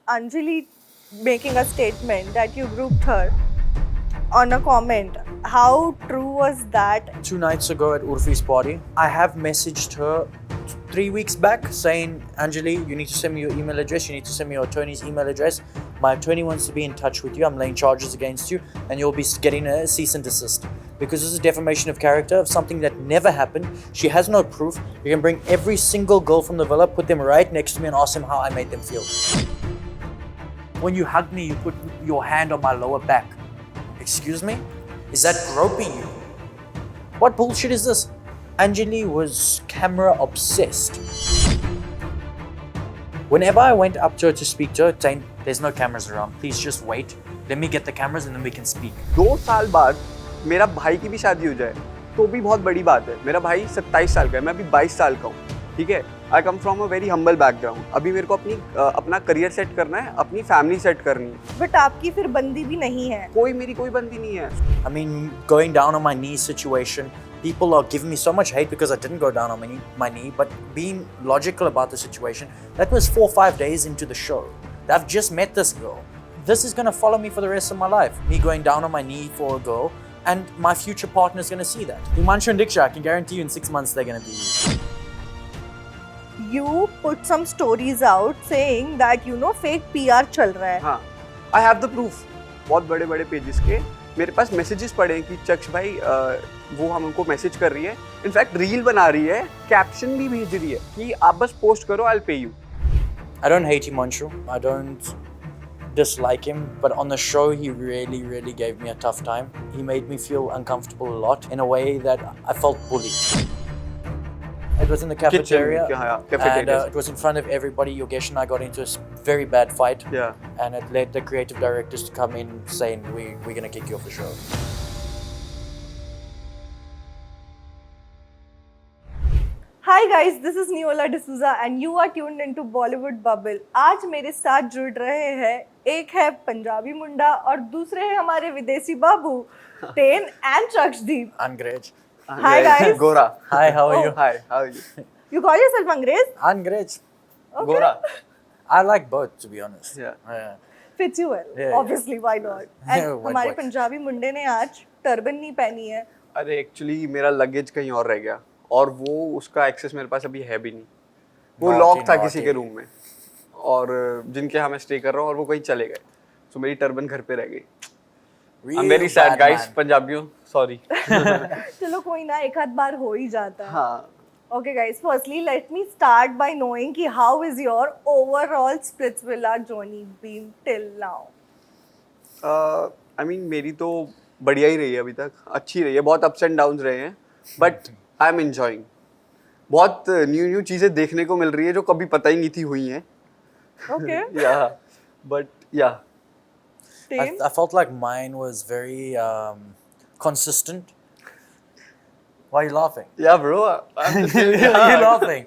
Anjali making a statement that you grouped her on a comment. How true was that? 2 nights ago at Urfi's party, I have messaged her 3 weeks back saying, Anjali, you need to send me your email address, you need to send me your attorney's email address. My attorney wants to be in touch with you, I'm laying charges against you, and you'll be getting a cease and desist. Because this is defamation of character of something that never happened. She has no proof. You can bring every single girl from the villa, put them right next to me and ask them how I made them feel. When you hugged me, you put your hand on my lower back. Excuse me? Is that groping you? What bullshit is this? Anjali was camera obsessed. Whenever I went up to her to speak to her, Tayne, there's no cameras around. Please just wait. Let me get the cameras and then we can speak. 2 साल बाद मेरा भाई की भी शादी हो जाए तो भी बहुत बड़ी बात है. मेरा भाई 27 साल का है, मैं अभी 22 साल का हूँ. ठीक है. I come from a very humble background. अभी मेरे को अपना करियर सेट करना है, अपनी फैमिली सेट करनी है. बट आपकी फिर बंदी भी नहीं है. मेरी कोई बंदी नहीं है. I mean, going down on my knee situation, people are giving me so much hate because I didn't go down on my knee, but being logical about the situation, that was 4 or 5 days into the show. I've just met this girl. This is going to follow me for the rest of my life. Me going down on my knee for a girl, and my future partner is going to see that. Himanshu and Diksha, I can guarantee you in 6 months they're going to be. You put some stories out saying that fake PR चल रहा है. हाँ, I have the proof. बहुत बड़े-बड़े pages के मेरे पास messages पड़े हैं कि चक्ष भाई वो हमको मैसेज कर रही है. इनफैक्ट रील बना रही है, कैप्शन भी भेज रही है कि आप बस पोस्ट करो, I'll pay you. I don't hate Himanshu. I don't dislike him, but on the show he really gave me a tough time. He made me feel uncomfortable a lot in a way that I felt bullied. It was in the cafeteria, and it was in front of everybody. Yogesh and I got into a very bad fight, and it led the creative directors to come in saying, we're going to kick you off the show. Hi guys, this is Neola D'Souza and you are tuned into Bollywood Bubble. आज मेरे साथ जुड़ रहे हैं, एक है पंजाबी मुंडा और दूसरे हैं हमारे विदेशी बाबू, Tayne and Chakshdeep. Angrez. Hi guys. Gora. Hi, how are you? Hi, how are you? You call yourself Angrez? Angrez. Okay. Gora. I like both, to be honest. Yeah. Fits you well. Yeah, Obviously, why not? And हमारे पंजाबी मुंडे ने आज turban नहीं पहनी है. अरे actually मेरा luggage कहीं और रह गया और वो उसका एक्सेस मेरे पास अभी है भी नहीं. वो लॉक था किसी के रूम में और जिनके यहाँ मैं स्टे कर रहा हूँ और वो कहीं चले गए. सो मेरी टर्बन घर पे रह गई. I'm very sad guys, पंजाबियों, sorry. चलो कोई ना, एक आध बार हो ही जाता है. हाँ. Okay guys, firstly let me start by knowing कि how is your overall Splitsvilla journey been till now? I mean मेरी तो बढ़िया ही रही है अभी तक, अच्छी रही है, बहुत ups and downs रहे हैं, but I'm enjoying. बहुत न्यू चीजें देखने को मिल रही है जो कभी पता ही नहीं थी हुई हैं. Okay. Yeah, but yeah. I felt like mine was very consistent. Why are you laughing? Yeah, bro. I'm just You're laughing.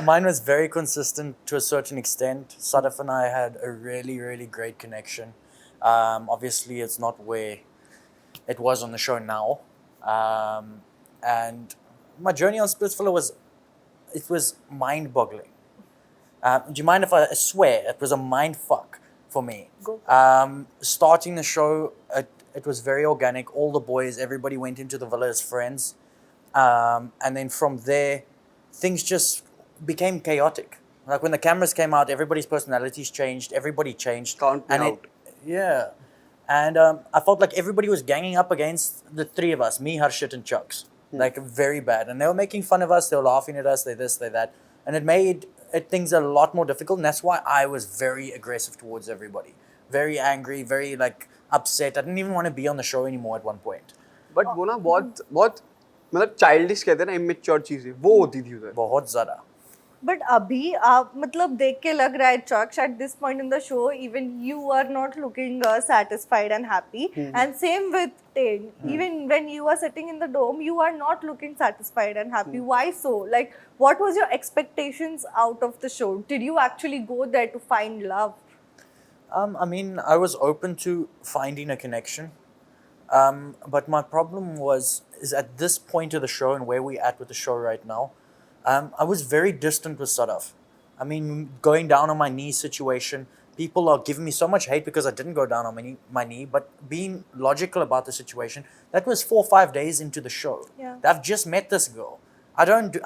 Mine was very consistent to a certain extent. Sadhaaf and I had a really great connection. Obviously, it's not where it was on the show now. And my journey on Splitsvilla was mind-boggling. Do you mind if I swear? It was a mind fuck for me. Go. Starting the show, it was very organic. All the boys, everybody went into the villa as friends. And then from there, things just became chaotic. Like when the cameras came out, everybody's personalities changed. Everybody changed. Count me out. Yeah. And I felt like everybody was ganging up against the three of us, me, Harshit and Chaksh. Like very bad. And they were making fun of us. They were laughing at us. They this, they that. And it made things a lot more difficult. And that's why I was very aggressive towards everybody. Very angry, very like upset. I didn't even want to be on the show anymore at one point. But वो ना बहुत मतलब childish कहते हैं ना, immature चीजें वो होती थी उधर. बहुत ज़्यादा. But अभी आप मतलब देख के लग रहा है Chaksh, at this point in the show, even you are not looking satisfied and happy. And same with Tayne. Even when you are sitting in the dome, you are not looking satisfied and happy. Why so? Like, what was your expectations out of the show? Did you actually go there to find love? I mean, I was open to finding a connection. But my problem is at this point of the show and where we're at with the show right now, I was very distant with Sadhaaf. I mean, going down on my knee situation, people are giving me so much hate because I didn't go down on my knee, but being logical about the situation, that was 4 or 5 days into the show. Yeah. I've just met this girl. I don't do,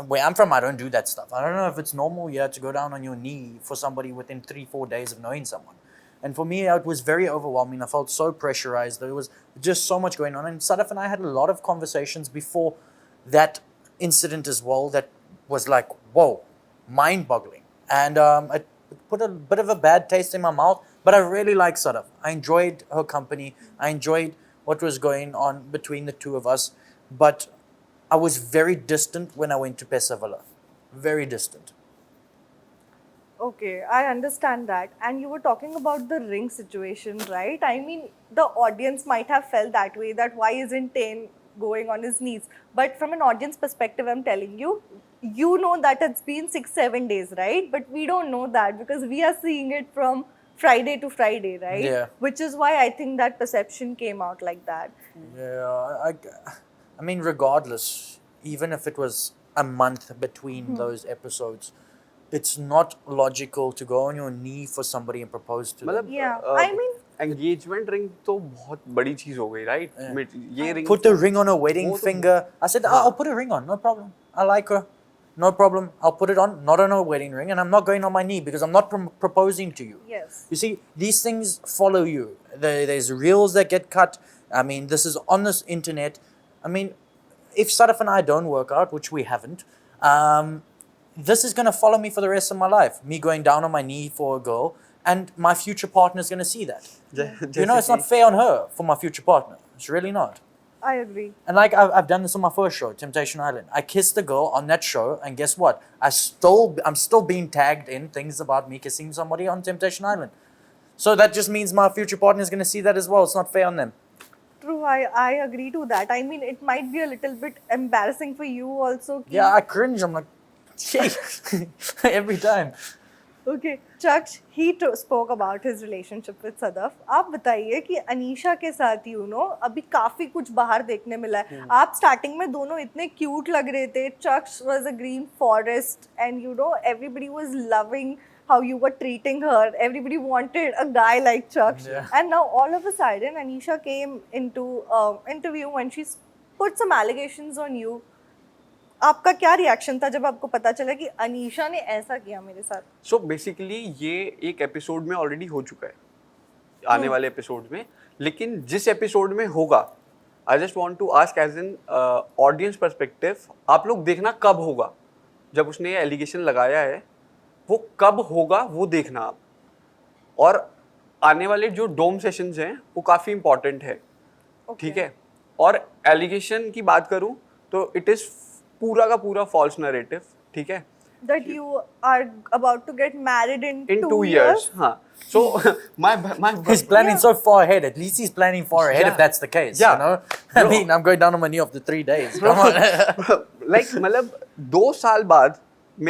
where I'm from, I don't do that stuff. I don't know if it's normal here to go down on your knee for somebody within 3-4 days of knowing someone. And for me, it was very overwhelming. I felt so pressurized. There was just so much going on. And Sadhaaf and I had a lot of conversations before that incident as well that was like, whoa, mind-boggling. And it put a bit of a bad taste in my mouth, but I really like Sadhaaf. I enjoyed her company. I enjoyed what was going on between the two of us. But I was very distant when I went to Splitsvilla. Very distant. Okay, I understand that. And you were talking about the ring situation, right? I mean, the audience might have felt that way, that why isn't Tayne going on his knees? But from an audience perspective, I'm telling you, you know that it's been 6-7 days, right? But we don't know that because we are seeing it from Friday to Friday, right? Yeah. Which is why I think that perception came out like that. Yeah, I mean, regardless, even if it was a month between those episodes, it's not logical to go on your knee for somebody and propose to them. मतलब Yeah, I mean, engagement ring तो बहुत बड़ी चीज हो गई, right? ये ring Put the ring on her wedding finger. I said, I'll put a ring on, no problem. I like her. No problem. I'll put it on, not on her wedding ring, and I'm not going on my knee because I'm not proposing to you. yes. You see, these things follow you. There's reels that get cut. I mean, this is on this internet. I mean, if Sadhaaf and I don't work out, which we haven't, this is going to follow me for the rest of my life. Me going down on my knee for a girl, and my future partner is going to see that. You know, it's not fair on her for my future partner. It's really not. I agree. And like I've done this on my first show, Temptation Island. I kissed the girl on that show, and guess what? I'm still being tagged in things about me kissing somebody on Temptation Island. So that just means my future partner is going to see that as well. It's not fair on them. True, I agree to that. I mean, it might be a little bit embarrassing for you also. कि- Yeah, I cringe. I'm like, gee, every time. Okay, Chaksh, he spoke about his relationship with Sadhaaf. आप बताइए कि अनीशा के साथ अभी काफी कुछ बाहर देखने मिला है. आप स्टार्टिंग में दोनों इतने क्यूट लग रहे थे. Chaksh was a green forest, and everybody was loving how you were treating her. Everybody wanted a guy like Chaksh. Yeah. And now all of a sudden, Anisha came into interview when she put some allegations on you. आपका क्या reaction था जब आपको पता चला कि अनीशा ने ऐसा किया मेरे साथ? सो बेसिकली ये एक एपिसोड में ऑलरेडी हो चुका है, आने वाले एपिसोड में. लेकिन जिस एपिसोड में होगा, I just want to ask as an audience perspective, आप लोग देखना कब होगा. जब उसने ये एलिगेशन लगाया है, वो कब होगा वो देखना आप. और आने वाले जो डोम सेशंस हैं वो काफ़ी इंपॉर्टेंट है. ठीक है. और एलिगेशन की बात करूँ तो इट इज़ पूरा का पूरा फॉल्स नरेटिव. ठीक है. That you are about to get married in 2 years. हाँ. So my He's planning so far ahead. At least he's planning far ahead if that's the case. Yeah. You know? I mean, I'm going down on my knee after 3 days. Come on. Like मतलब 2 साल बाद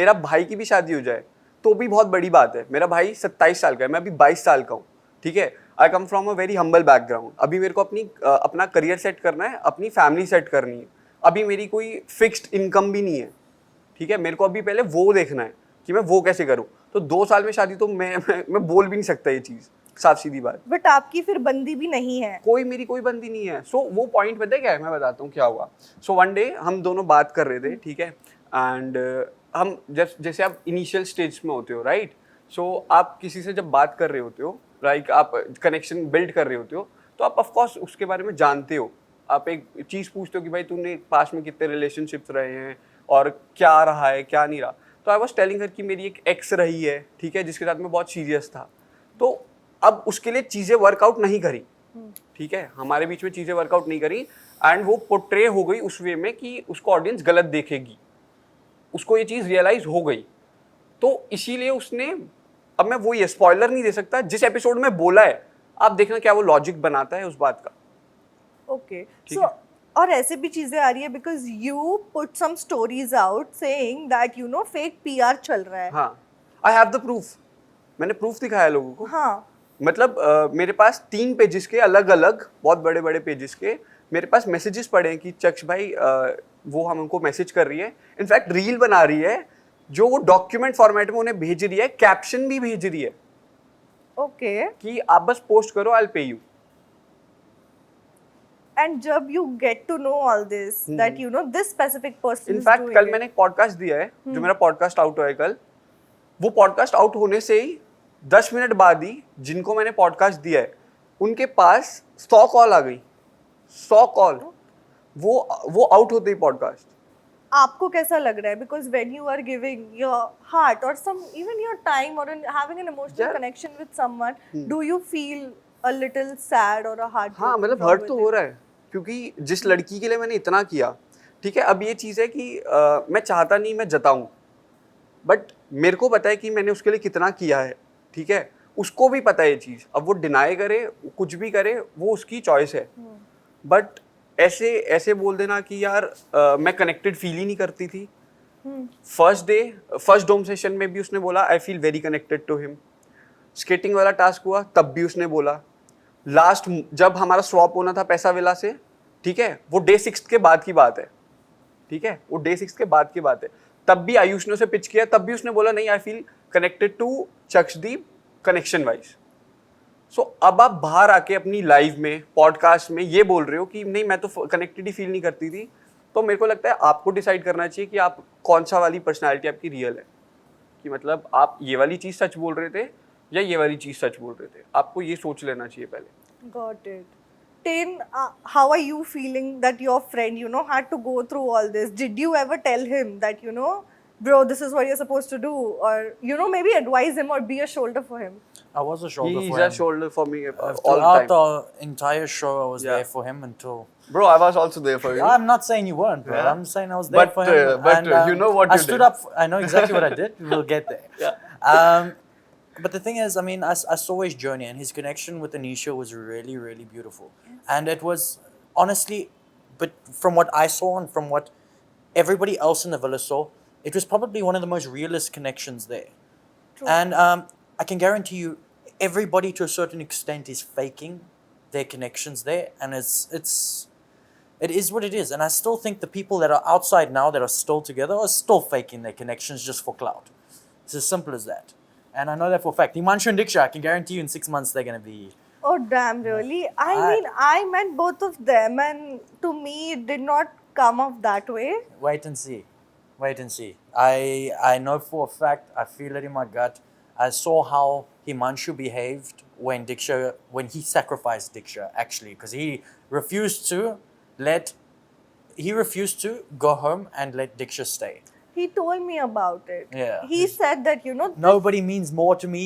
मेरा भाई की भी शादी हो जाए तो भी बहुत बड़ी बात है. मेरा भाई 27 साल का है, मैं अभी 22 साल का हूँ. ठीक है. I come from a very humble background. अभी मेरे को अपना करियर सेट करना है, अपनी फैमिली सेट करनी है. अभी मेरी कोई फिक्स्ड इनकम भी नहीं है. ठीक है. मेरे को अभी पहले वो देखना है कि मैं वो कैसे करूँ. तो 2 साल में शादी तो मैं बोल भी नहीं सकता ये चीज़, साफ सीधी बात. बट आपकी फिर बंदी भी नहीं है. मेरी कोई बंदी नहीं है. सो वो पॉइंट पता है क्या है, मैं बताता हूँ क्या हुआ. सो वन डे हम दोनों बात कर रहे थे. ठीक है. एंड हम जैसे आप इनिशियल स्टेज में होते हो, राइट. सो आप किसी से जब बात कर रहे होते हो, लाइक आप कनेक्शन बिल्ड कर रहे होते हो, तो आप ऑफकोर्स उसके बारे में जानते हो. आप एक चीज़ पूछते हो कि भाई तूने पास में कितने रिलेशनशिप्स रहे हैं और क्या रहा है क्या नहीं रहा. तो आई वॉज टेलिंग हर कि मेरी एक एक्स रही है. ठीक है. जिसके साथ मैं बहुत सीरियस था. तो अब उसके लिए चीज़ें वर्कआउट नहीं करी. ठीक है. हमारे बीच में चीज़ें वर्कआउट नहीं करी एंड वो पोर्ट्रे हो गई उस वे में कि उसको ऑडियंस गलत देखेगी. उसको ये चीज़ रियलाइज हो गई. तो इसीलिए उसने, अब मैं वो ये स्पॉइलर नहीं दे सकता, जिस एपिसोड में बोला है आप देखना क्या वो लॉजिक बनाता है उस बात का. ओके. सो और ऐसे भी चीजें आ रही है because you put some stories out saying that fake PR चल रहा है. हाँ. I have the proof. मैंने प्रूफ दिखाया लोगों को. हाँ. मतलब मेरे पास 3 पेजेस के अलग अलग बहुत बड़े बड़े पेजेस के मेरे पास मैसेजेस पड़े हैं कि चक्ष भाई वो हमको मैसेज कर रही है. इनफैक्ट रील बना रही है जो वो डॉक्यूमेंट फॉर्मेट में उन्हें भेज रही है, कैप्शन भी भेज रही है. Okay. कि आप बस पोस्ट करो, I'll pay you. And जब you get to know all this, that you know this specific person is in fact doing कल it. मैंने एक पॉडकास्ट दिया है, जो मेरा पॉडकास्ट आउट हुआ है कल, वो पॉडकास्ट आउट होने से ही 10 मिनट बाद ही जिनको मैंने पॉडकास्ट दिया है उनके पास 100 कॉल आ गई, 100 कॉल, वो आउट होते ही पॉडकास्ट. आपको कैसा लग रहा है? Because when you are giving your heart or some even your time or having an emotional Yeah. connection with someone, do you feel a little sad or a heart? हाँ, मतलब hurt तो हो रहा है, क्योंकि जिस लड़की के लिए मैंने इतना किया, ठीक है, अब ये चीज़ है कि मैं चाहता नहीं मैं जताऊं, बट मेरे को पता है कि मैंने उसके लिए कितना किया है, ठीक है, उसको भी पता है ये चीज़. अब वो डिनाई करे, कुछ भी करे, वो उसकी चॉइस है. बट ऐसे बोल देना कि यार मैं कनेक्टेड फील ही नहीं करती थी. फर्स्ट डोम सेशन में भी उसने बोला I feel very connected to him. Skating वाला टास्क हुआ तब भी उसने बोला. लास्ट जब हमारा स्वॉप होना था पैसा विला से, ठीक है, वो डे 6 के बाद की बात है, ठीक है, वो डे 6 के बाद की बात है, तब भी आयुष ने उसे पिच किया, तब भी उसने बोला नहीं I feel connected to Chakshdeep connection wise. So अब आप बाहर आके अपनी लाइव में पॉडकास्ट में ये बोल रहे हो कि नहीं मैं तो कनेक्टेड ही फील नहीं करती थी. तो मेरे को लगता है आपको डिसाइड करना चाहिए कि आप कौन सा वाली पर्सनालिटी आपकी रियल है, कि मतलब आप ये वाली चीज़ सच बोल रहे थे या ये वाली चीज़ सच बोल रहे थे. आपको ये सोच लेना चाहिए पहले. Got it. Tayne, how are you feeling that your friend, you know, had to go through all this? Did you ever tell him that, you know, bro, this is what you're supposed to do? Or, you know, maybe advise him or be a shoulder for him? I was a shoulder He's for him. a shoulder for me all the Throughout time. the entire show, I was Yeah. there for him until. Bro, I was also there for you. I'm not saying you weren't, bro. Yeah. I'm saying I was there But, for him. but, you know what I you stood did. up. I know exactly what I did. We'll get there. Yeah. But the thing is, I mean, I saw his journey and his connection with Anisha was really, really beautiful. And it was honestly, but from what I saw and from what everybody else in the villa saw, it was probably one of the most realist connections there. True. And I can guarantee you, everybody to a certain extent is faking their connections there, and it is what it is. And I still think the people that are outside now that are still together are still faking their connections just for clout. It's as simple as that. And I know that for a fact. Himanshu and Diksha, I can guarantee you in 6 months they're going to be... Oh, damn, really? I mean, I met both of them, and to me, it did not come off that way. Wait and see. Wait and see. I know for a fact, I feel it in my gut. I saw how Himanshu behaved when he sacrificed Diksha, actually, because he refused to go home and let Diksha stay. He told me about it. Yeah. He said that, you know, Nobody means more to me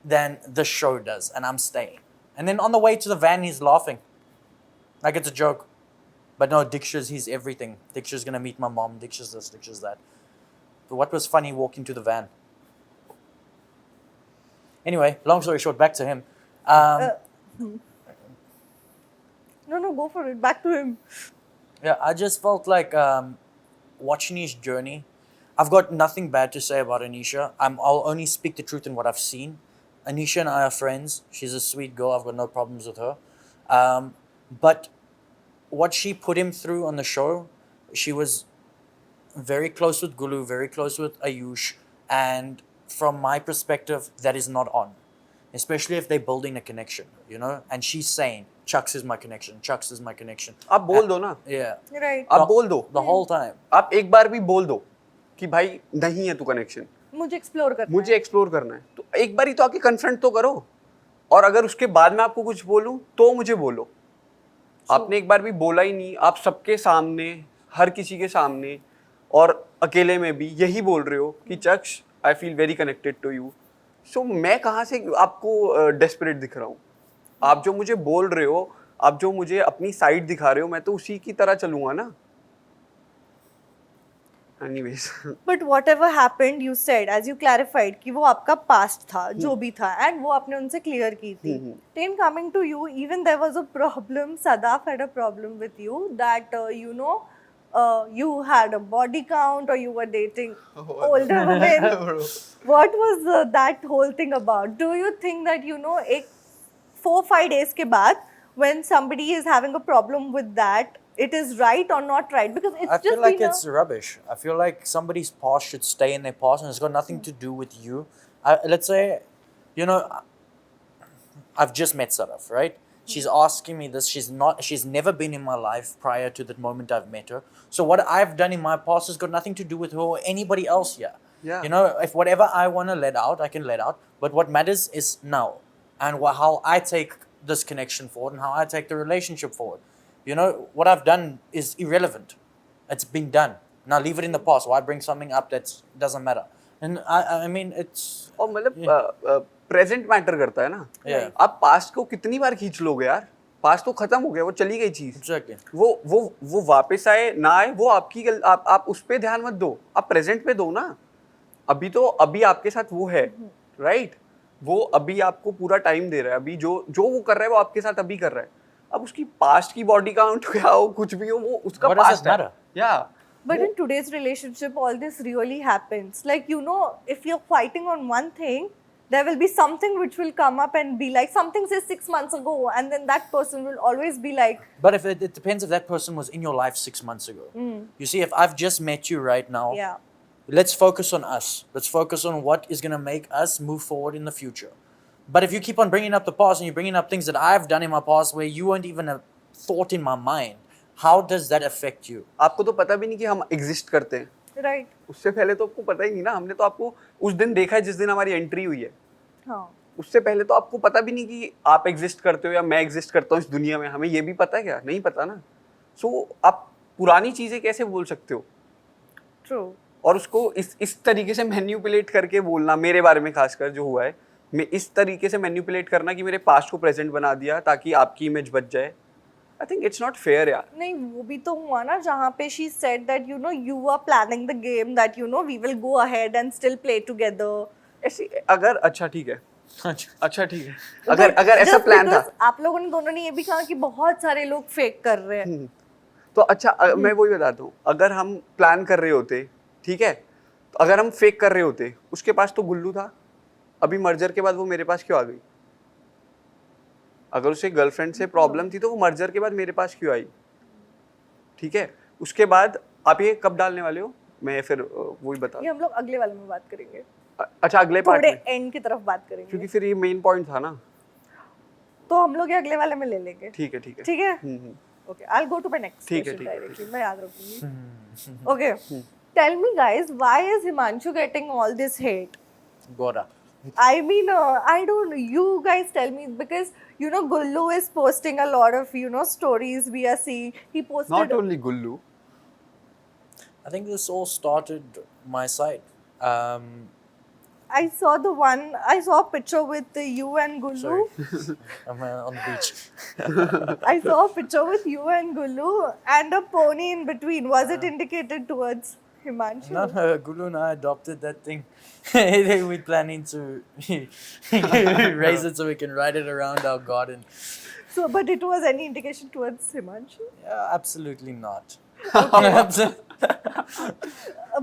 than the show does, and I'm staying. And then on the way to the van, he's laughing. Like it's a joke. But no, he's everything. Diksha's gonna meet my mom. Diksha's this, Diksha's that. But what was funny walking to the van? Anyway, long story short, back to him. no, go for it. Back to him. Yeah, I just felt like watching his journey. I've got nothing bad to say about Anisha. I'll only speak the truth in what I've seen. Anisha and I are friends. She's a sweet girl. I've got no problems with her. But what she put him through on the show, she was very close with Gullu, very close with Ayush. And from my perspective, that is not on. Especially if they're building a connection, you know? And she's saying, Chaksh is my connection. Chaksh is my connection. आप बोल दो ना. Yeah. Right. आप बोल दो. The whole time. आप एक बार भी बोल दो कि भाई नहीं है तू कनेक्शन. मुझे एक्सप्लोर करना मुझे एक्सप्लोर करना है. तो एक बार ही तो आके कन्फ्रंट तो करो. और अगर उसके बाद में आपको कुछ बोलूं तो मुझे बोलो. आपने एक बार भी बोला ही नहीं. आप सबके सामने, हर किसी के सामने और अकेले में भी यही बोल रहे हो कि Chaksh I feel very connected to you. So मैं कहाँ से आपको डेस्परेट दिख रहा हूँ? आप जो मुझे बोल रहे हो, आप जो मुझे अपनी साइड दिखा रहे हो, मैं तो उसी की तरह चलूंगा ना. Anyways. But whatever happened, you said, as you clarified, कि वो आपका past था, जो भी था, and वो आपने उनसे clear की थी. Then coming to you, even there was a problem. Sadhaaf had a problem with you that you know, you had a body count or you were dating older women. What was that whole thing about? Do you think that you know, 4-5 days के बाद, when somebody is having a problem with that, it is right or not right? Because it's I just feel like been it's rubbish. I feel like somebody's past should stay in their past and it's got nothing to do with you. Let's say, you know, I've just met Sadhaaf, right? She's asking me this. She's never been in my life prior to the moment I've met her. So what I've done in my past has got nothing to do with her or anybody else here. Yeah. You know, if whatever I want to let out, I can let out. But what matters is now and how I take this connection forward and how I take the relationship forward. You know, what I've done is irrelevant. It's been done. Now leave it in the past. Why bring something up that doesn't matter? And I mean, it's... और मतलब present matter करता है ना. Yeah. आप past को कितनी बार खींच लोगे यार. पास्ट तो खत्म हो गया, वो चली गई चीज. Exactly. वो वापस आए ना आए, वो आपकी आप उस पे ध्यान मत दो. आप प्रेजेंट पे दो ना. अभी आपके साथ वो है, राइट. वो अभी आपको पूरा टाइम दे रहा है. अभी जो वो कर रहा है वो आपके साथ अभी कर रहा है. अब उसकी पास्ट की बॉडी काउंट क्या हो, कुछ भी हो, वो उसका What does past it matter? है. या But in today's relationship, all this really happens. Like, you know, if you're fighting on one thing, there will be something which will come up and be like, something says 6 months ago, and then that person will always be like... But if it depends if that person was in your life 6 months ago. You see, if I've just met you right now, Yeah. let's focus on us. Let's focus on what is going to make us move forward in the future. But if you keep on bringing up the past and you're bringing up things that I've done in my past where you weren't even a thought in my mind, how does that affect you? आपको तो पता भी नहीं कि हम exist करते हैं. Right. उससे पहले तो आपको पता ही नहीं ना. हमने तो आपको उस दिन देखा है जिस दिन हमारी एंट्री हुई है. हाँ. उससे पहले तो आपको पता भी नहीं कि आप एग्जिस्ट करते हो या मैं एग्जिस्ट करता हूँ इस दुनिया में. हमें ये भी पता है क्या? नहीं पता ना. सो आप पुरानी चीजें कैसे बोल सकते हो? True. और उसको इस तरीके से मैन्युपुलेट करके बोलना, मेरे बारे में खासकर जो हुआ है, मैं इस तरीके से मैन्युपुलेट करना कि मेरे पास्ट को प्रेजेंट बना दिया ताकि आपकी इमेज बच जाए. I think it's not fair यार. नहीं, वो भी तो हुआ ना जहाँ पे she said that you know you are planning the game that you know we will go ahead and still play together. ऐसी अगर अच्छा ठीक है. अच्छा ठीक है. अगर ऐसा प्लान था. आप लोगों ने दोनों ने ये भी कहा कि बहुत सारे लोग फेक कर रहे हैं. तो अच्छा मैं वही बताता हूँ. अगर हम प्लान कर रहे होते, ठीक है, तो अगर हम फेक कर रहे होते, उसके पास तो गुल्लू था. अभी मर्जर के बाद वो मेरे पास क्यों आ गई? अगर उसे गर्लफ्रेंड से प्रॉब्लम थी तो वो मर्जर के बाद मेरे पास क्यों आई? ठीक है. उसके बाद आप ये कब डालने वाले हो? मैं फिर वही बता. ये हम लोग अगले वाले में बात करेंगे. अच्छा अगले पार्ट थोड़े में. एंड की तरफ बात करेंगे. क्योंकि फिर ये मेन पॉइंट था ना. तो हम लोग ये अगले वाले में ले लेंगे. ठीक है ठीक है. ठीक है. Okay, I will go to my next ठीक है, क्वेश्चन ठीक है, डायरेक्टली. मैं याद रखूंगी. Okay, tell me guys, why is Himanshu getting all this hate? Gora. I mean, I don't know. You guys tell me, because you know Gullu is posting a lot of stories we are seeing. He posted. Not only Gullu. I think this all started my side. I saw a picture with you and Gullu. Sorry. I'm on the beach. I saw a picture with you and Gullu and a pony in between. Was it indicated towards Himanshu? No, Gullu and I adopted that thing. We're planning to raise it so we can ride it around our garden. So, but it was any indication towards Himanshu? Yeah, absolutely not.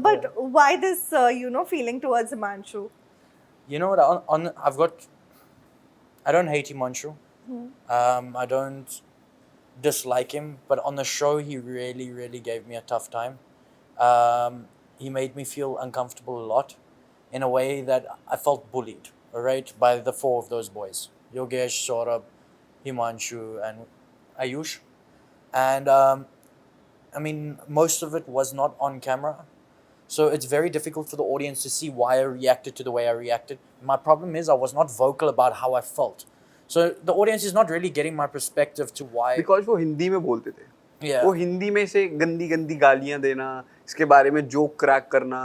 But why this, feeling towards Himanshu? You know what? I don't hate Himanshu. I don't dislike him, but on the show he really, really gave me a tough time. He made me feel uncomfortable a lot, in a way that I felt bullied, alright, by the 4 of those boys. Yogesh, Saurabh, Himanshu and Ayush. And I mean, most of it was not on camera. So it's very difficult for the audience to see why I reacted to the way I reacted. My problem is I was not vocal about how I felt. So the audience is not really getting my perspective to why. Because वो हिंदी में बोलते थे. Yeah. वो हिंदी में से गंदी गंदी गालियाँ देना, इसके बारे में जोक क्रैक करना,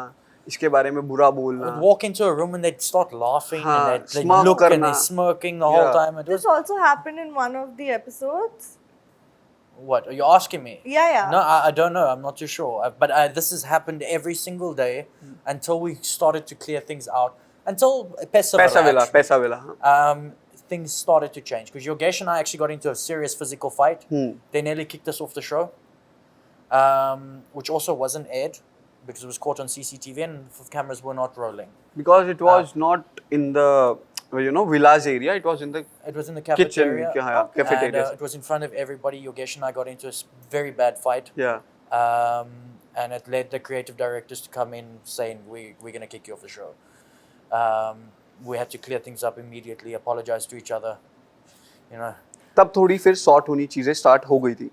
इसके बारे में बुरा बोलना. I'd walk into a room and they'd start laughing हाँ, and they'd smirk look and करना. they're smirking the whole time. It This was, also happened in one of the episodes. what? Are you asking me? Yeah. No, I don't know. I'm not too sure. But this has happened every single day until we started to clear things out. Until पैसा villa. things started to change. Because Yogesh and I actually got into a serious physical fight. They nearly kicked us off the show. Which also wasn't aired because it was caught on CCTV and the cameras were not rolling. Because it was not in the Villiers area. It was in the cafeteria. kitchen. Okay. Cafeteria. And it was in front of everybody. Yogesh and I got into a very bad fight. Yeah. And it led the creative directors to come in saying, we're going to kick you off the show. We had to clear things up immediately, apologize to each other. you know. तब थोड़ी फिर sort होनी चीजें start हो गई थी.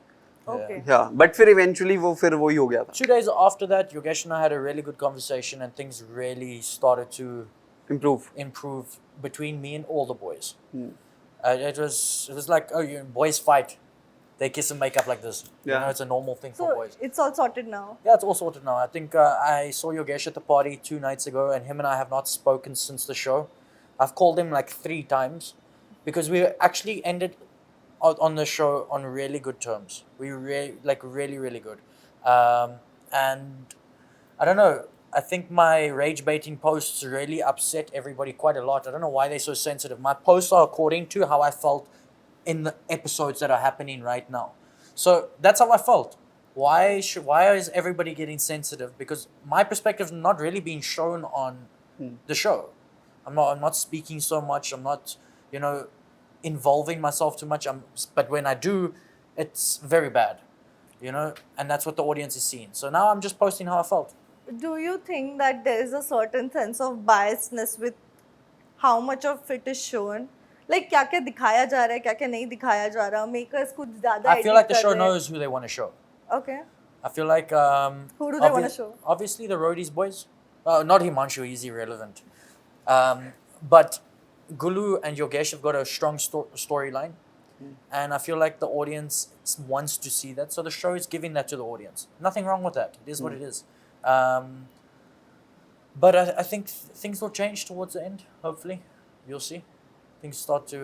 Okay. Yeah, but फिर eventually वो फिर वही हो गया था. 2 days after that, Yogesh and I had a really good conversation, and things really started to improve between me and all the boys. It was like, oh, you boys fight, they kiss and make up like this. You Yeah. know, it's a normal thing So for boys. it's all sorted now. Yeah, it's all sorted now. I think I saw Yogesh at the party 2 nights ago, and him and I have not spoken since the show. I've called him like 3 times because we actually ended on the show on really good terms. We really, really good. And I don't know. I think my rage baiting posts really upset everybody quite a lot. I don't know why they're so sensitive. My posts are according to how I felt in the episodes that are happening right now. So that's how I felt. Why is everybody getting sensitive? Because my perspective is not really being shown on the show. I'm not speaking so much. I'm not, involving myself too much. But when I do, it's very bad, and that's what the audience is seeing. So now I'm just posting how I felt. Do you think that there is a certain sense of biasness with how much of it is shown? Like क्या क्या दिखाया जा रहा है, क्या क्या नहीं दिखाया जा रहा? Makers कुछ ज़्यादा I feel like the edit show कर रहे हैं. knows who they want to show. Okay. I feel like Who do they want to show? Obviously the Roadies boys. Not Himanshu, he's irrelevant. But Gullu and Yogesh have got a strong storyline, and I feel like the audience wants to see that. So the show is giving that to the audience. Nothing wrong with that. It is what it is. But I think things will change towards the end. Hopefully, you'll see. Things start to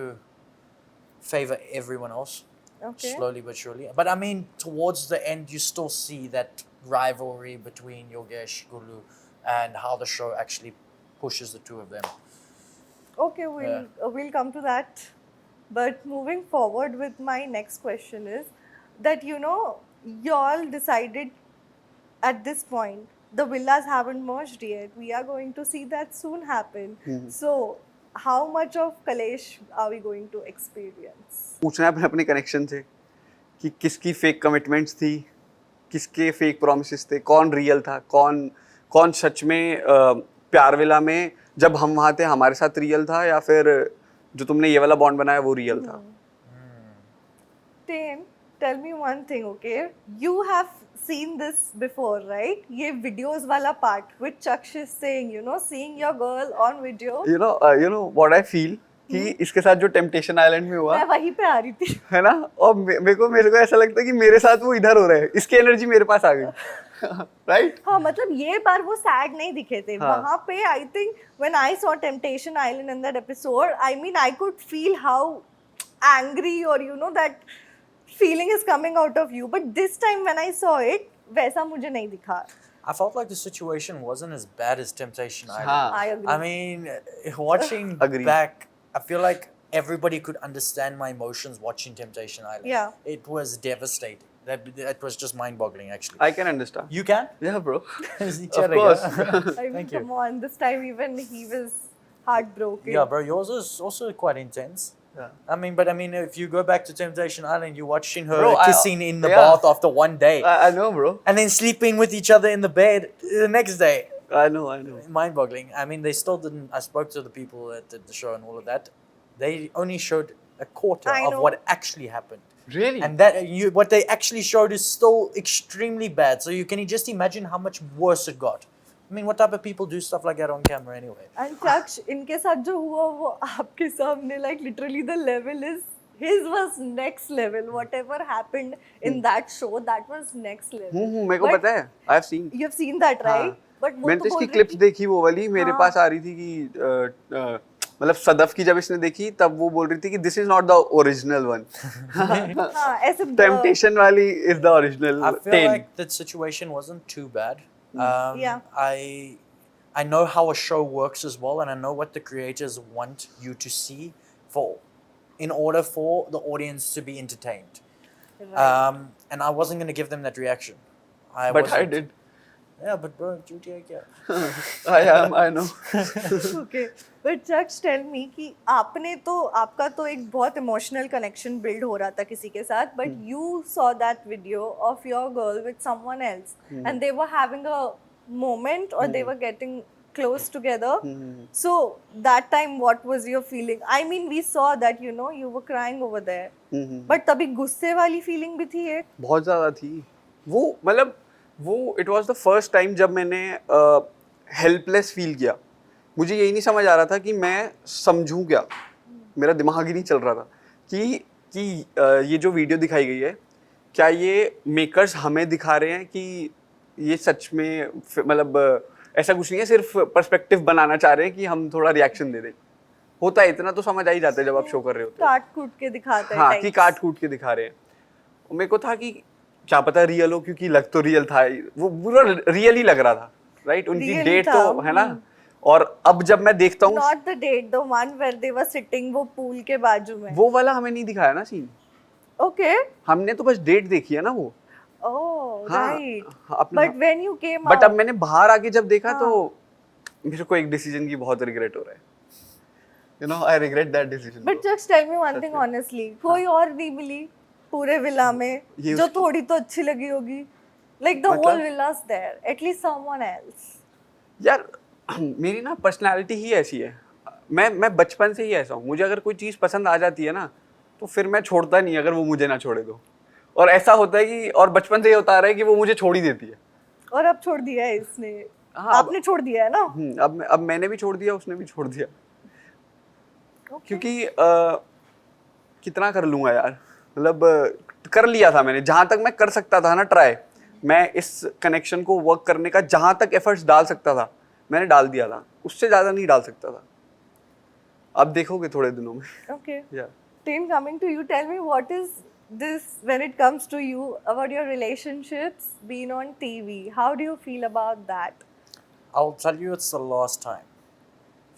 favor everyone else. Okay. Slowly but surely. But I mean, towards the end, you still see that rivalry between Yogesh, Gullu, and how the show actually pushes the two of them. Okay, we'll come to that. But moving forward with my next question is that y'all decided at this point the villas haven't merged yet. We are going to see that soon happen. So how much of Kalesh are we going to experience? पूछना है अपने connection से कि किसकी fake commitments थी, किसके fake promises थे, कौन रियल था, कौन सच में प्यार विला में जब हम वहाँ थे हमारे साथ रियल था, या फिर जो तुमने ये वाला बॉन्ड बनाया वो रियल था. Tayne, tell me one thing, okay? You have seen this before, right? ये videos वाला part which Chaksh is saying, seeing your girl on video. You know what I feel कि इसके साथ जो टेम्पटेशन आइलैंड में हुआ, मैं वहीं पे आ रही थी, है ना, और मेरे को ऐसा लगता है कि मेरे साथ वो इधर हो रहा है, इसकी एनर्जी मेरे पास आ गई. राइट. हाँ, मतलब ये बार वो सैड नहीं दिखे थे. वहाँ पे I think when I saw Temptation Island in that episode, I mean I could feel how angry और that feeling is coming out of you. But this time when I saw it, वैसा मुझे नहीं दिखा. I felt like the situation wasn't as bad as Temptation Island. I agree. I mean, watching back, I feel like everybody could understand my emotions watching Temptation Island. Yeah. It was devastating. That was just mind-boggling, actually. I can understand. You can? Yeah, bro. Of course. I mean, Thank you. come on, this time even he was heartbroken. Yeah, bro, yours is also quite intense. Yeah. I mean, if you go back to Temptation Island, you're watching her Bro, kissing in the bath after one day. I know, bro. And then sleeping with each other in the bed the next day. I know. Mind-boggling. I mean, they still didn't. I spoke to the people that did the show and all of that. They only showed a quarter of what actually happened. Really? And that what they actually showed is still extremely bad. So you can just imagine how much worse it got. I mean, what type of people do stuff like that on camera anyway? And Chaksh, इनके साथ जो हुआ वो आपके सामने, like literally the level is, his was next level. Whatever happened in that show, that was next level. मेरे को पता है. I have seen. You have seen that, right? But वो मैंने तो तो इसकी बोल क्लिप्स रही देखी, वो वाली मेरे पास आ रही थी कि मतलब सदफ की जब इसने देखी तब वो बोल रही थी कि this is not the original one. हाँ, ऐसे टेम्पटेशन वाली is the original. I feel like the situation wasn't too bad. Yeah. I know how a show works as well, and I know what the creators want you to see in order for the audience to be entertained. Right. And I wasn't going to give them that reaction. But I did. Yeah, but bro, duty I get. I know. Okay. But Chaksh, tell me कि आपका तो एक बहुत emotional connection build हो रहा था किसी के साथ, but you saw that video of your girl with someone else, and they were having a moment, or they were getting close together. So that time, what was your feeling? I mean, we saw that you were crying over there. But तभी गुस्से वाली feeling भी थी एक. बहुत ज़्यादा थी. वो मतलब वो it was the first time जब मैंने helpless feel किया. मुझे यही नहीं समझ आ रहा था कि मैं समझूं क्या. मेरा दिमाग ही नहीं चल रहा था कि ये जो वीडियो दिखाई गई है, क्या ये मेकर्स हमें दिखा रहे हैं कि ये सच में मतलब ऐसा कुछ नहीं है, सिर्फ पर्सपेक्टिव बनाना चाह रहे हैं कि हम थोड़ा रिएक्शन दे दें. होता है इतना तो समझ आ ही जाता है जब आप शो कर रहे होते हो. काट कूट के दिखाते हैं. हाँ, कि काट कूट के दिखा रहे हैं. मेरे को था कि क्या पता रियल हो, क्योंकि लग तो रियल था, वो पूरा रियल ही लग रहा था. राइट, उनकी डेट तो है ना. और अब जब मैं देखता हूँ, Not the date, the one where they were sitting वो पूल के बाजू में. वो वाला हमें नहीं दिखाया ना सीन. Okay. हमने तो बस डेट देखी है ना वो. Oh, हाँ, right. अपना. But when you came but out. अब मैंने बाहर आके जब देखा तो मेरे को एक डिसीजन की बहुत रिग्रेट हो रहा है. You know, I regret that decision. But just tell me one thing honestly. कोई और नहीं मिली पूरे विला में जो थोड़ी तो अच्छी लगी होगी. Like the whole villa's there. At least someone else. यार मेरी ना पर्सनालिटी ही ऐसी है. मैं बचपन से ही ऐसा हूँ. मुझे अगर कोई चीज़ पसंद आ जाती है ना तो फिर मैं छोड़ता नहीं अगर वो मुझे ना छोड़े तो. और ऐसा होता है कि और बचपन से ये होता आ रहा है कि वो मुझे छोड़ ही देती है. और अब छोड़ दिया है इसने. हाँ, आपने छोड़ दिया है ना. अब मैंने भी छोड़ दिया, उसने भी छोड़ दिया. क्योंकि कितना कर लूँगा यार. मतलब कर लिया था मैंने जहाँ तक मैं कर सकता था ना ट्राई. मैं इस कनेक्शन को वर्क करने का जहाँ तक एफर्ट्स डाल सकता था मैंने डाल दिया था. उससे ज़्यादा नहीं डाल सकता था. अब देखोगे थोड़े दिनों में. Okay. Yeah. Tayne, coming to you, tell me what is this when it comes to you about your relationships being on TV? How do you feel about that? I'll tell you, it's the last time.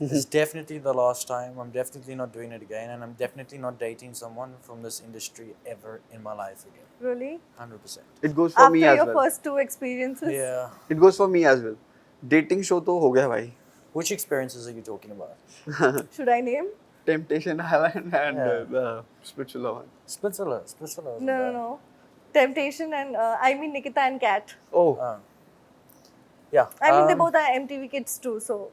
It's definitely the last time. I'm definitely not doing it again, and I'm definitely not dating someone from this industry ever in my life again. Really? 100%. It goes for After me as your well. first two experiences? Yeah. It goes for me as well. Dating show तो हो गया भाई. Which experiences are you talking about? Should I name? Temptation Island and Splitsvilla one. Splitsvilla. Splitsvilla. No. Temptation and I mean Nikita and Kat. Oh. Yeah. I mean they both are MTV kids too, so.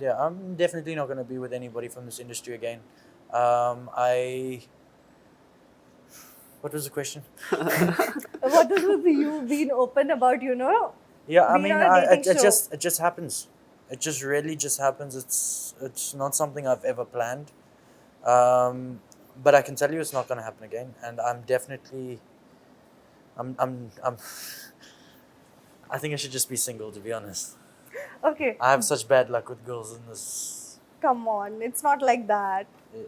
Yeah, I'm definitely not going to be with anybody from this industry again. What was the question? What is with you being open about, Yeah, I being mean, on a dating show? it just happens. It just really just happens. It's not something I've ever planned. But I can tell you it's not going to happen again. And I'm definitely, I'm I think I should just be single, to be honest. Okay. I have such bad luck with girls in this. Come on, it's not like that. Yeah.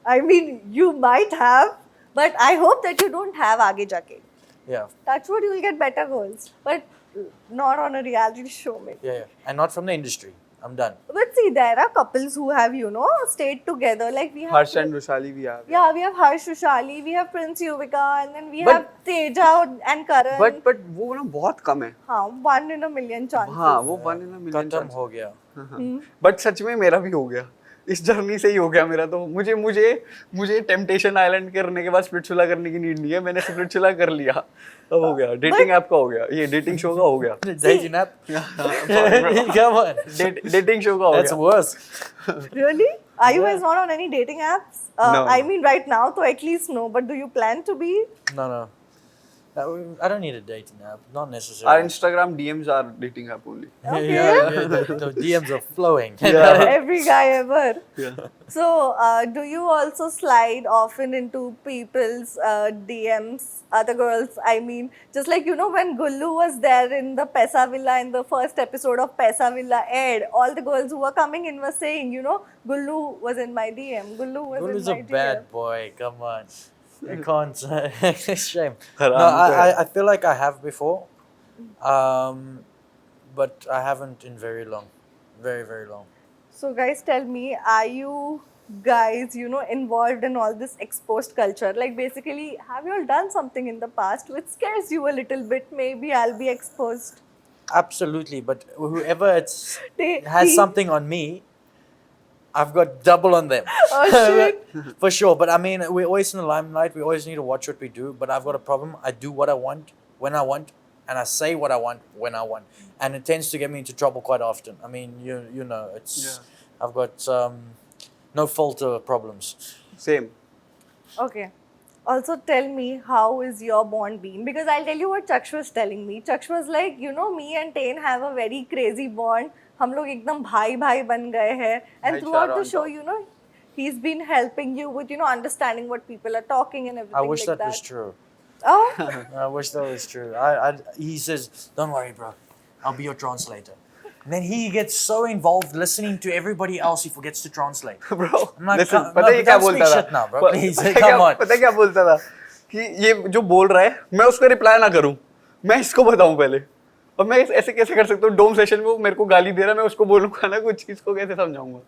I mean, you might have, but I hope that you don't have आगे जाके. Yeah. Touch wood, you'll get better girls, but not on a reality show, maybe. Yeah. And not from the industry. I'm done. But see, there are couples who have, stayed together. Like we have. Harsh and Rushali we have. Yeah, we have Harsh, Rushali, we have Prince Yuvika, and then we have Teja and Karan. But वो ना बहुत कम है. हाँ, 1 in a million chances. हाँ, वो 1 in a million खत्म chances. हो गया. बट सच में मेरा भी हो गया. इस जर्नी से ही हो गया मेरा. तो मुझे टेम्पटेशन आइलैंड करने के बाद स्प्लिट्सविला करने की नीड नहीं है. मैंने स्प्लिट्सविला कर लिया. अब हो गया. डेटिंग ऐप का हो गया. ये डेटिंग शो का हो गया. Dating app? Come on. Dating show का हो That's गया. worse. Really? Are you guys not on any dating apps? No. I mean, right now, so at least no. But do you plan to be? No. I don't need a dating app. Not Our necessarily. Instagram DMs are dating app only. Okay. Yeah, the DMs are flowing. Every guy ever. Yeah. So, do you also slide often into people's DMs, other girls? I mean, just like, when Gullu was there in the Paisa Villa, in the first episode of Paisa Villa aired, all the girls who were coming in were saying, Gullu was in my DM. Gullu was Gullu's in my a DM. bad boy. Come on. You can't. Shame. No, Haram I feel like I have before. But I haven't in very long. Very, very long. So, guys, tell me, are you guys, involved in all this exposed culture? Like, basically, have you all done something in the past which scares you a little bit? Maybe I'll be exposed. Absolutely. But whoever They- has something on me, I've got double on them. Oh, shit. For sure. But I mean, we're always in the limelight. We always need to watch what we do. But I've got a problem. I do what I want, when I want, and I say what I want when I want, and it tends to get me into trouble quite often. I mean, you know, it's I've got no filter problems. Same. Okay. Also, tell me, how is your bond been? Because I'll tell you what Chaksh was telling me. Chaksh was like, you know, me and Tayne have a very crazy bond. हम लोग एकदम भाई भाई बन गए हैं. And throughout the show, you know, he's been helping you with, you know, understanding what people are talking and everything I wish like that was true. Oh. I wish that was true. He says, "Don't worry, bro. I'll be your translator." And then he gets so involved listening to everybody else, he forgets to translate. Bro, I'm like, listen, no, पता है क्या don't बोलता speak था? shit now, bro. Please, come on. पता है क्या बोलता था? कि ये जो बोल रहा है, मैं उसको रिप्लाई ना करूं. मैं इसको बताऊं पहले. और मैं ऐसे कैसे कर सकता हूँ? डोम सेशन में वो मेरे को गाली दे रहा है, मैं उसको बोलूंगा ना कुछ चीज को कैसे समझाऊंगा?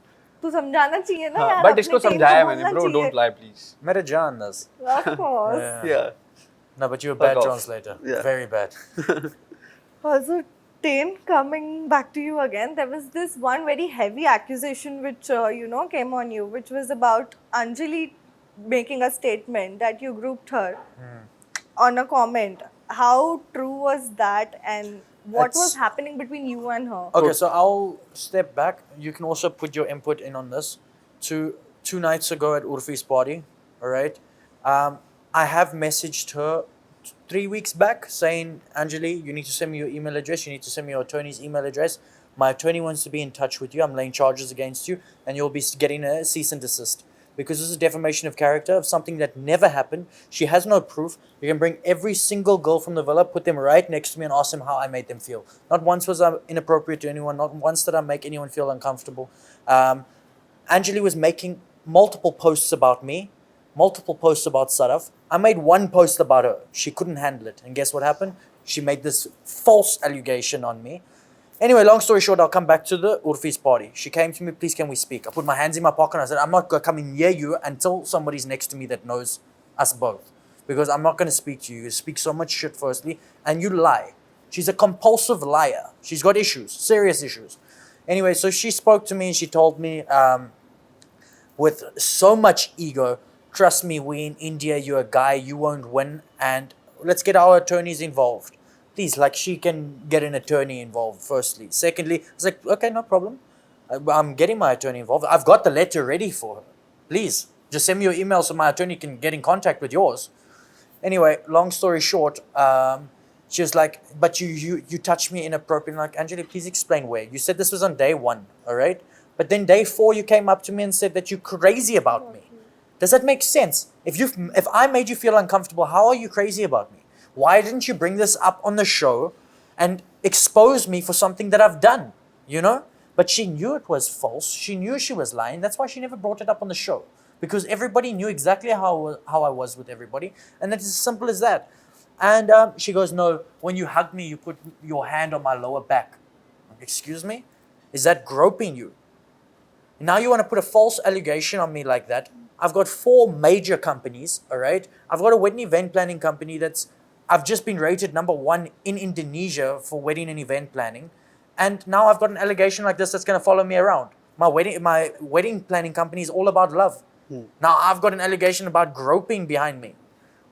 तू समझाना चाहिए ना यार. बट इसको समझाया मैंने, bro. Don't lie, please. मेरे जान does. Of course. Yeah. No, but you're a bad Fuck off. translator. Yeah. Very bad. Also, Tayne, coming back to you again, there was this one very heavy accusation which, you know, came on you, which was about Anjali making a statement that you grouped her on a comment. How true was that, and what was happening between you and her? Okay, so I'll step back. You can also put your input in on this. Two nights ago at Urfi's party, all right? I have messaged her 3 weeks back saying, Anjali, you need to send me your email address. You need to send me your attorney's email address. My attorney wants to be in touch with you. I'm laying charges against you, and you'll be getting a cease and desist. Because this is defamation of character of something that never happened. She has no proof. You can bring every single girl from the villa, put them right next to me, and ask them how I made them feel. Not once was I inappropriate to anyone. Not once did I make anyone feel uncomfortable. Anjali was making multiple posts about me, multiple posts about Sadhaaf. I made one post about her. She couldn't handle it. And guess what happened? She made this false allegation on me. Anyway, long story short, I'll come back to the Urfi's party. She came to me, please can we speak? I put my hands in my pocket and I said, I'm not coming near you until somebody's next to me that knows us both. Because I'm not going to speak to you. You speak so much shit firstly, and you lie. She's a compulsive liar. She's got issues, serious issues. Anyway, so she spoke to me and she told me with so much ego, trust me, we in India, you're a guy, you won't win, and let's get our attorneys involved. Please, like she can get an attorney involved, firstly. Secondly, I was like, okay, no problem. I'm getting my attorney involved. I've got the letter ready for her. Please, just send me your email so my attorney can get in contact with yours. Anyway, long story short, she was like, but you touched me inappropriately. I'm like, Anjali, please explain where. You said this was on day 1, all right? But then day 4, you came up to me and said that you're crazy about me. Does that make sense? If I made you feel uncomfortable, how are you crazy about me? Why didn't you bring this up on the show and expose me for something that I've done, you know? But she knew it was false. She knew she was lying. That's why she never brought it up on the show. Because everybody knew exactly how I was with everybody. And it's as simple as that. And she goes, no, when you hugged me, you put your hand on my lower back. Excuse me? Is that groping you? Now you want to put a false allegation on me like that. I've got 4 major companies, all right? I've got a wedding event planning company I've just been rated number 1 in Indonesia for wedding and event planning. And now I've got an allegation like this that's going to follow me around. My wedding planning company is all about love. Now I've got an allegation about groping behind me.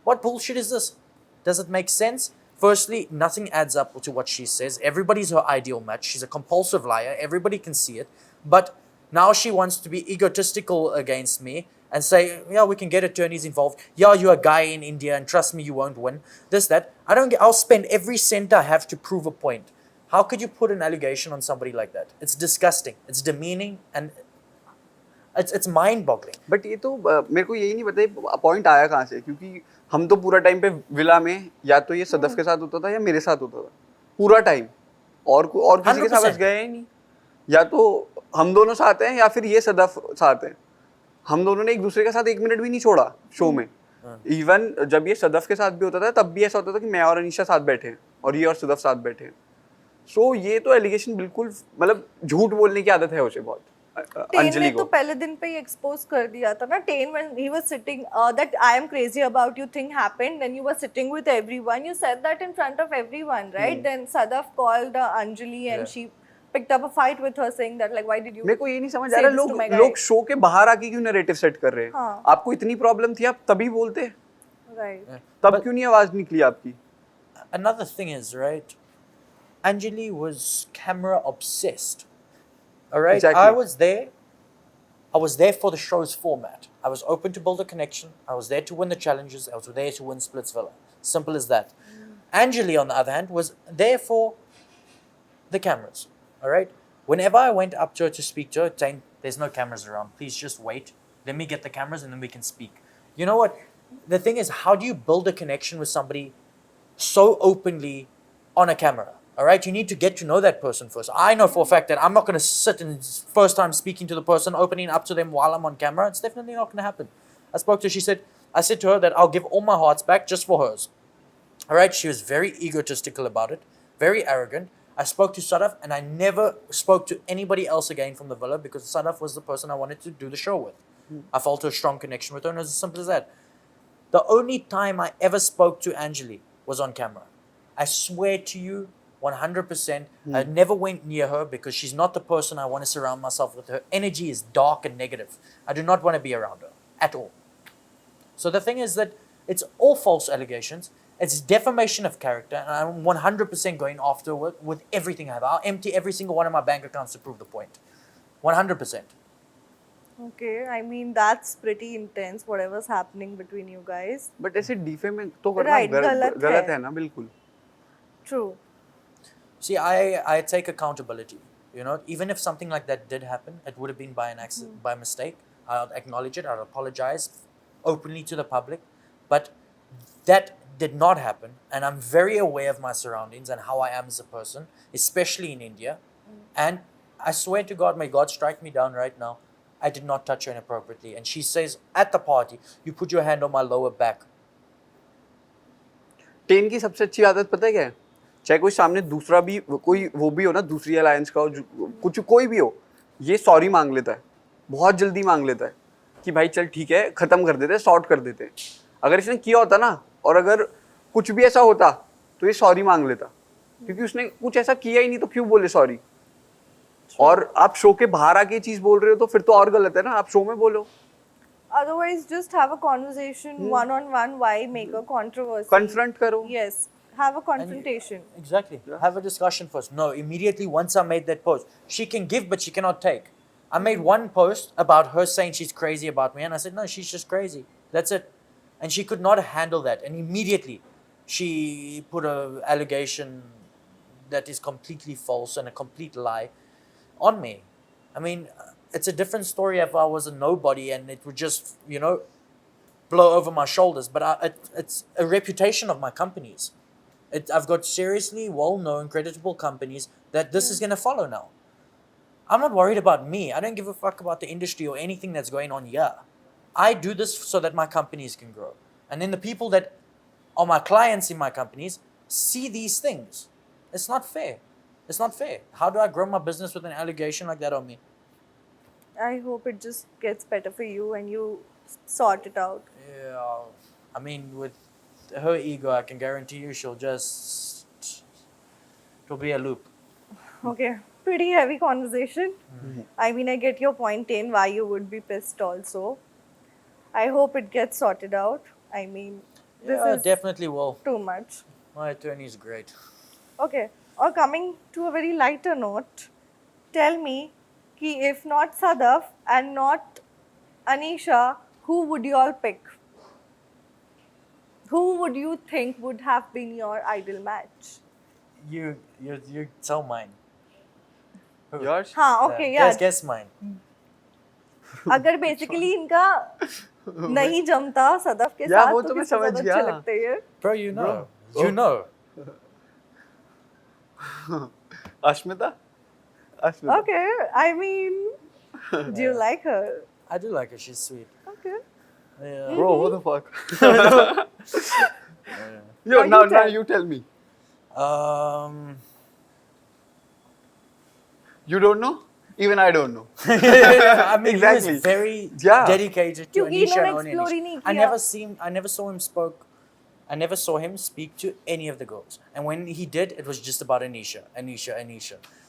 What bullshit is this? Does it make sense? Firstly, nothing adds up to what she says. Everybody's her ideal match. She's a compulsive liar. Everybody can see it. But now she wants to be egotistical against me and say, yeah, we can get attorneys involved. Yeah, you're a guy in India and trust me, you won't win. This, that. I'll spend every cent I have to prove a point. How could you put an allegation on somebody like that? It's disgusting. It's demeaning and it's mind-boggling. But ये तो मेरे को यही नहीं पता point आया कहाँ से, क्योंकि हम तो पूरा टाइम पे विला में या तो ये सदफ के साथ होता था या मेरे साथ होता था पूरा टाइम, और किसी के साथ गए ही नहीं. या तो हम दोनों साथ हैं या फिर ये सदफ साथ हैं. हम दोनों ने एक दूसरे के साथ 1 मिनट भी नहीं छोड़ा शो में. इवन जब ये सदफ के साथ भी होता था तब भी ऐसा होता था कि मैं और अनीशा साथ बैठे हैं और ये और सदफ साथ बैठे हैं. सो ये तो एलिगेशन बिल्कुल मतलब झूठ बोलने की आदत है उसे बहुत. Tayne ने तो पहले दिन पे ही एक्सपोज कर दिया था ना. Tayne, when he was sitting, that I am crazy about you thing happened, then you were sitting with everyone. You said that in front of everyone, right? Then Sadhaaf called Anjali and she picked up a fight with her saying that like, why did you? मेरे को ये नहीं समझ आ रहा लोग show के बाहर आके क्यों नैरेटिव सेट कर रहे हैं. आपको इतनी प्रॉब्लम थी आप तभी बोलते. Right. तब क्यों नहीं आवाज निकली आपकी? another thing is, right, Anjali was camera obsessed. All right, Exactly. I was there for the show's format. I was open to build a connection. I was there to win the challenges. I was there to win Splitsvilla. Simple as that. Anjali, on the other hand, was there for the cameras. All right. Whenever I went up to her to speak to her, Tayne, there's no cameras around. Please just wait. Let me get the cameras and then we can speak. You know what? The thing is, how do you build a connection with somebody so openly on a camera? All right, you need to get to know that person first. I know for a fact that I'm not going to sit and first time speaking to the person, opening up to them while I'm on camera. It's definitely not going to happen. I spoke to her. I said to her that I'll give all my hearts back just for hers. All right, she was very egotistical about it, very arrogant. I spoke to Sadhaaf and I never spoke to anybody else again from the villa because Sadhaaf was the person I wanted to do the show with. I felt a strong connection with her and it was as simple as that. The only time I ever spoke to Anjali was on camera. I swear to you, 100%. I never went near her because she's not the person I want to surround myself with. Her energy is dark and negative. I do not want to be around her at all. So the thing is that it's all false allegations. It's defamation of character, and I'm 100% going after with everything I have. I'll empty every single one of my bank accounts to prove the point. 100%. Okay, I mean that's pretty intense. Whatever's happening between you guys. But ऐसे defame तो करना Right, गलत है ना बिल्कुल. True. See, I take accountability. You know, even if something like that did happen, it would have been by an accident, by mistake. I'll acknowledge it. I'll apologize openly to the public. But that did not happen, and I'm very aware of my surroundings and how I am as a person, especially in India. And I swear to God, may God strike me down right now, I did not touch her inappropriately. And she says at the party, you put your hand on my lower back. Ten की सबसे अच्छी आदत पता है क्या है? चाहे कोई सामने दूसरा भी कोई वो भी हो ना, दूसरी अलायंस का हो, कुछ कोई भी हो, ये सॉरी मांग लेता है, बहुत जल्दी मांग लेता है कि भाई चल ठीक है, खत्म कर देते हैं, सॉर्ट कर देते हैं. अगर इसने किया होता ना, और अगर कुछ भी ऐसा होता तो ये सॉरी मांग लेता, क्योंकि उसने कुछ ऐसा किया ही नहीं तो क्यों बोले सॉरी. और आप शो के बाहर आके चीज बोल रहे हो तो फिर तो और गलत है ना, आप शो में बोलो. Otherwise, just have a conversation one on one. Why make a controversy? Confront करो. Yes, have a confrontation. Exactly. Yeah. Have a discussion first. No, immediately once I made that post, she can give but she cannot take. I made one post about her saying she's crazy about me, and I said, no, she's just crazy. That's it. And she could not handle that. And immediately she put an allegation that is completely false and a complete lie on me. I mean, it's a different story if I was a nobody and it would just, you know, blow over my shoulders. But it's a reputation of my companies. I've got seriously well-known, creditable companies that this is going to follow now. I'm not worried about me. I don't give a fuck about the industry or anything that's going on here. I do this so that my companies can grow. And then the people that are my clients in my companies see these things. It's not fair. It's not fair. How do I grow my business with an allegation like that on me? I hope it just gets better for you and you sort it out. Yeah. I mean, with her ego, I can guarantee you it'll be a loop. Okay, pretty heavy conversation. I mean, I get your point in why you would be pissed also. I hope it gets sorted out. I mean, this Yeah, is definitely will. too much. My attorney is great. Okay, or coming to a very lighter note, tell me, ki if not Sadhaaf and not Anisha, who would you all pick? Who would you think would have been your ideal match? You tell mine. Who? Yours? हाँ, okay, yeah. Guess mine. अगर basically इनका नहीं जमता सदफ के या साथ वो तो तो मैं किसको समझ ज्यादा गया. अच्छे लगते हैं? Bro, you know. Bro. You know. Asmita? Asmita. Okay, I mean, do you like her? I do like her. She's sweet. Okay. Yeah. Bro, what the fuck? Now now you tell. you tell me. You don't know? Even I don't know. I mean, Exactly. he was very Yeah. dedicated to क्योंकि Anisha इन्होंने and only explore he Anisha. नहीं I किया. never saw him speak to any of the girls. And when he did, it was just about Anisha.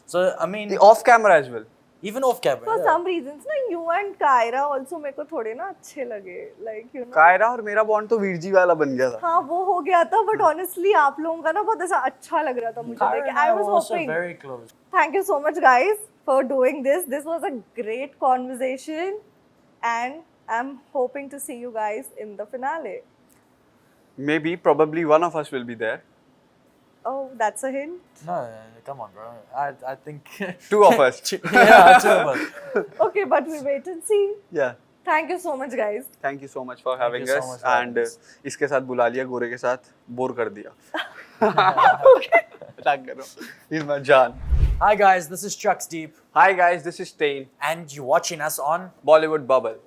So I mean, Off camera as well. Even off camera. For yeah. some reasons ना you and Kyra also मेरे को थोड़े ना अच्छे लगे, like you know. Kiara और मेरा bond तो वीरजी वाला बन गया था. हाँ वो हो गया था, but honestly आप लोगों का ना बहुत ऐसा अच्छा लग रहा था मुझे Kyra देख के. and I I were was also hoping. very close. Thank you so much guys for doing this. This was a great conversation, and I'm hoping to see you guys in the finale. Maybe, probably one of us will be there. Oh, that's a hint. No, come on, bro. I think Two of us. yeah, two of us. Okay, but we wait and see. Yeah. Thank you so much guys. Thank you so much for having you so us. much for having And us. इसके साथ बुला लिया, गोरे के साथ bore कर दिया. मजाक कर रहा हूँ. He's my John. Hi guys, this is Chakshdeep, Hi guys, this is Tayne. and you're watching us on Bollywood Bubble.